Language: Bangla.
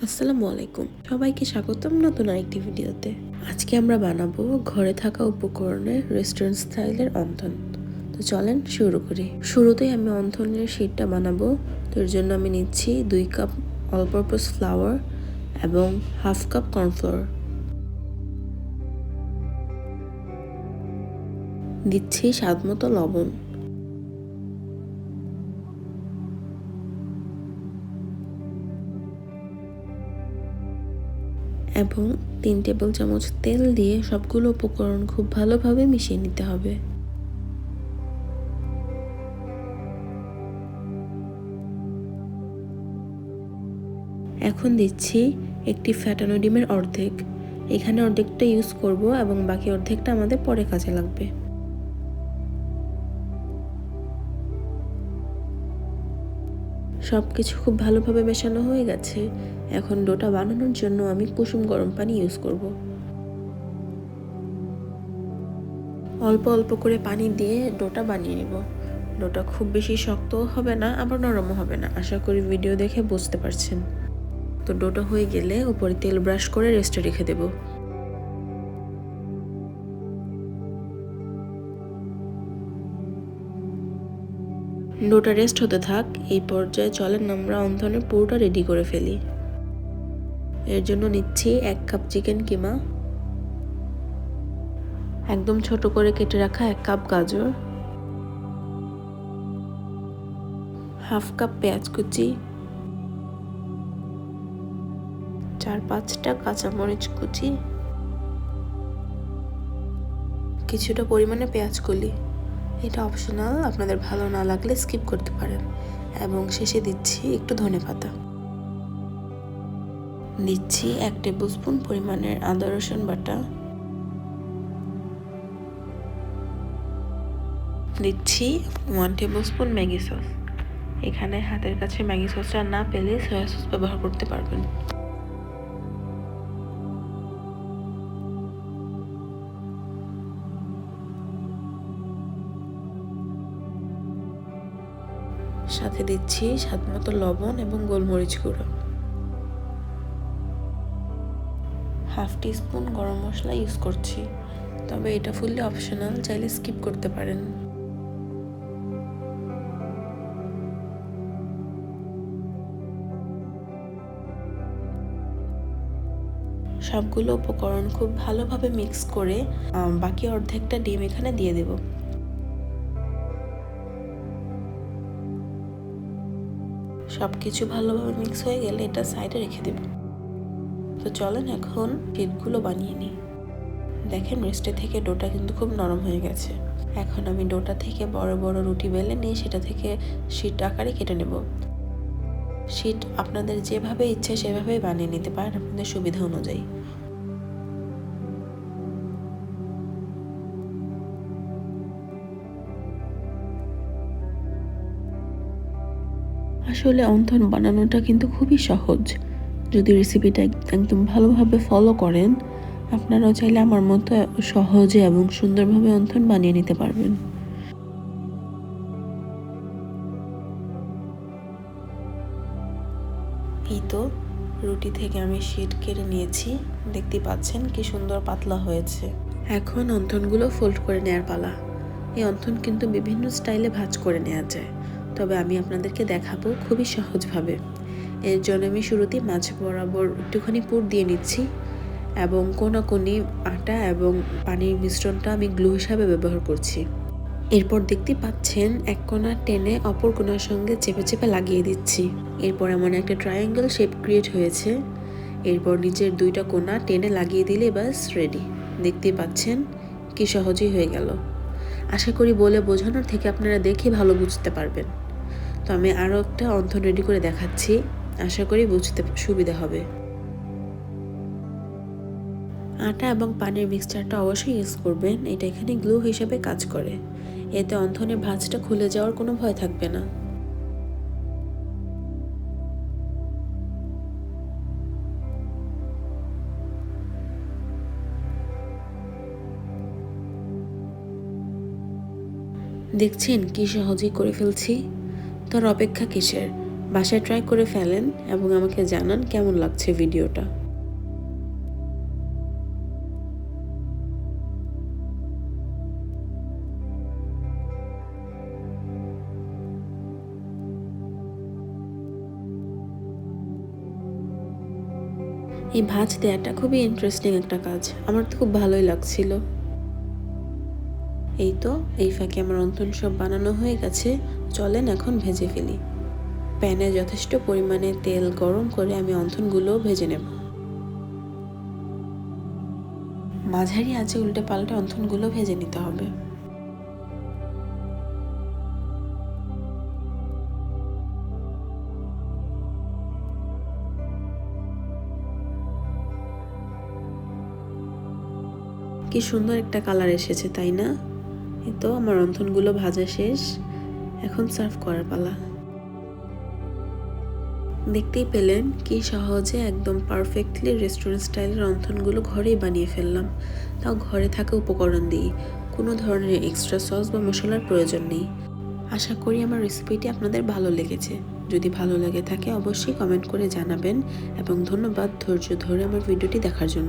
আসসালামু আলাইকুম, সবাইকে স্বাগতম নতুন আরেকটি ভিডিওতে। আজকে আমরা বানাবো ঘরে থাকা উপকরণে রেস্টুরেন্ট স্টাইলের অন্থন। তো চলেন শুরু করি। শুরুতেই আমি অন্থনের শীটটা বানাবো। তো এর জন্য আমি নিচ্ছি 2 কাপ অল পারপাস ফ্লাওয়ার এবং হাফ কাপ কর্নফ্লাওয়ার। দিচ্ছি স্বাদমতো লবণ এবং 3 টেবিল চামচ তেল দিয়ে সবগুলো উপকরণ খুব ভালোভাবে মিশিয়ে নিতে হবে। এখন দিচ্ছি একটি ফ্যাটানো ডিমের অর্ধেক। এখানে অর্ধেকটা ইউজ করব এবং বাকি অর্ধেকটা আমাদের পরে কাজে লাগবে। সবকিছু খুব ভালোভাবে মেশানো হয়ে গেছে। এখন ডোটা বানানোর জন্য আমি কুসুম গরম পানি ইউজ করব। অল্প অল্প করে পানি দিয়ে ডোটা বানিয়ে নিব। ডোটা খুব বেশি শক্তও হবে না, আবার নরমও হবে না। আশা করি ভিডিও দেখে বুঝতে পারছেন। তো ডোটা হয়ে গেলে উপরে তেল ব্রাশ করে রেস্টে রেখে দেব। ডোটা রেস্ট হতে থাক। এই পর্যায়ে চলেন আমরা অন্থনের পুরোটা রেডি করে ফেলি। এর জন্য নিচ্ছি 1 কাপ চিকেন কিমা, একদম ছোট করে কেটে রাখা 1 কাপ গাজর, হাফ কাপ পেঁয়াজ কুচি, 4-5টা কাঁচামরিচ কুচি, কিছুটা পরিমাণে পেঁয়াজ কলি। এটা অপশনাল, আপনাদের ভালো না লাগলে স্কিপ করতে পারেন। এবং শেষে দিচ্ছি একটু ধনেপাতা। দিচ্ছি 1 টেবিলস্পুন পরিমাণের আদা রসুন বাটা, দিচ্ছি 1 টেবিলস্পুন ম্যাগি সস। এখানে হাতের কাছে ম্যাগি সসটা না পেলে সয়া সস ব্যবহার করতে পারবেন। সাথে দিচ্ছি স্বাদমতো লবণ এবং গোলমরিচ গুঁড়ো, হাফ টিস্পুন গরম মশলা ইউজ করছি, তবে এটা ফুললি অপশনাল, চাইলে স্কিপ করতে পারেন। সবগুলো উপকরণ খুব ভালোভাবে মিক্স করে বাকি অর্ধেকটা ডিম এখানে দিয়ে দেব। সবকিছু ভালোভাবে মিক্স হয়ে গেলে এটা সাইডে রেখে দেব। তো চলেন এখন শীটগুলো বানিয়ে নিই। দেখেন রেস্টে থেকে ডোটা কিন্তু খুব নরম হয়ে গেছে। এখন আমি ডোটা থেকে বড় বড় রুটি বেলে নিয়ে সেটা থেকে শীট আকারে কেটে নেব। শীট আপনাদের যেভাবে ইচ্ছে সেভাবেই বানিয়ে নিতে পারেন আপনাদের সুবিধা অনুযায়ী। আসলে অন্থন বানানোটা কিন্তু খুবই সহজ। যদি রেসিপিটা একদম ভালোভাবে ফলো করেন, আপনারাও চাইলে আমার মতো সহজে এবং সুন্দরভাবে অন্থন বানিয়ে নিতে পারবেন। এই তো রুটি থেকে আমি শীট কেটে নিয়েছি, দেখতে পাচ্ছেন কি সুন্দর পাতলা হয়েছে। এখন অন্থনগুলো ফোল্ড করে নেওয়ার পালা। এই অন্থন কিন্তু বিভিন্ন স্টাইলে ভাঁজ করে নেওয়া যায়, তবে আমি আপনাদেরকে দেখাবো খুবই সহজভাবে। এর জন্য আমি শুরুতেই মাঝ বরাবর একটুখানি পুর দিয়ে নিচ্ছি এবং কোনাকুনি আটা এবং পানির মিশ্রণটা আমি গ্লু হিসাবে ব্যবহার করছি। এরপর দেখতে পাচ্ছেন এক কোণা টেনে অপর কোণার সঙ্গে চেপে চেপে লাগিয়ে দিচ্ছি। এরপর এমন একটা ট্রায়াঙ্গেল শেপ ক্রিয়েট হয়েছে। এরপর নিচের 2টা কোণা টেনে লাগিয়ে দিলে বাস রেডি। দেখতেই পাচ্ছেন কি সহজেই হয়ে গেল। আশা করি বলে বোঝানোর থেকে আপনারা দেখে ভালো বুঝতে পারবেন। তো আমি আরও একটা অন্থন রেডি করে দেখাচ্ছি, আশা করি বুঝতে সুবিধা হবে। আটা এবং পানির মিক্সচারটা অবশ্যই ইউজ করবেন, এটা এখানে গ্লু হিসেবে কাজ করে। এতে অন্থনের ভাঁজটা খুলে যাওয়ার কোনো ভয় থাকবে না। দেখছেন কি সহজেই করে ফেলছি। তোর অপেক্ষা কিসের? বাসায় ট্রাই করে ফেলেন এবং আমাকে জানান কেমন লাগছে ভিডিওটা। এই ভাঁজ দেওয়াটা খুবই ইন্টারেস্টিং একটা কাজ, আমার তো খুব ভালোই লাগছিল। এই তো এই ফাঁকে আমার অন্তন সব বানানো হয়ে গেছে, চলেন এখন ভেজে ফেলি। প্যানে যথেষ্ট পরিমাণে তেল গরম করে আমি অন্থনগুলো ভেজে নেব। মাঝারি আঁচে উল্টে পাল্টে অন্থনগুলো ভেজে নিতে হবে। কি সুন্দর একটা কালার এসেছে, তাই না? এই তো আমার অন্থনগুলো ভাজা শেষ, এখন সার্ভ করার পালা। দেখতেই পেলেন কি সহজে একদম পারফেক্টলি রেস্টুরেন্ট স্টাইলের অন্থনগুলো ঘরেই বানিয়ে ফেললাম, তাও ঘরে থাকা উপকরণ দিয়ে। কোনো ধরনের এক্সট্রা সস বা মশলার প্রয়োজন নেই। আশা করি আমার রেসিপিটি আপনাদের ভালো লেগেছে। যদি ভালো লেগে থাকে অবশ্যই কমেন্ট করে জানাবেন এবং ধন্যবাদ ধৈর্য ধরে আমার ভিডিওটি দেখার জন্য।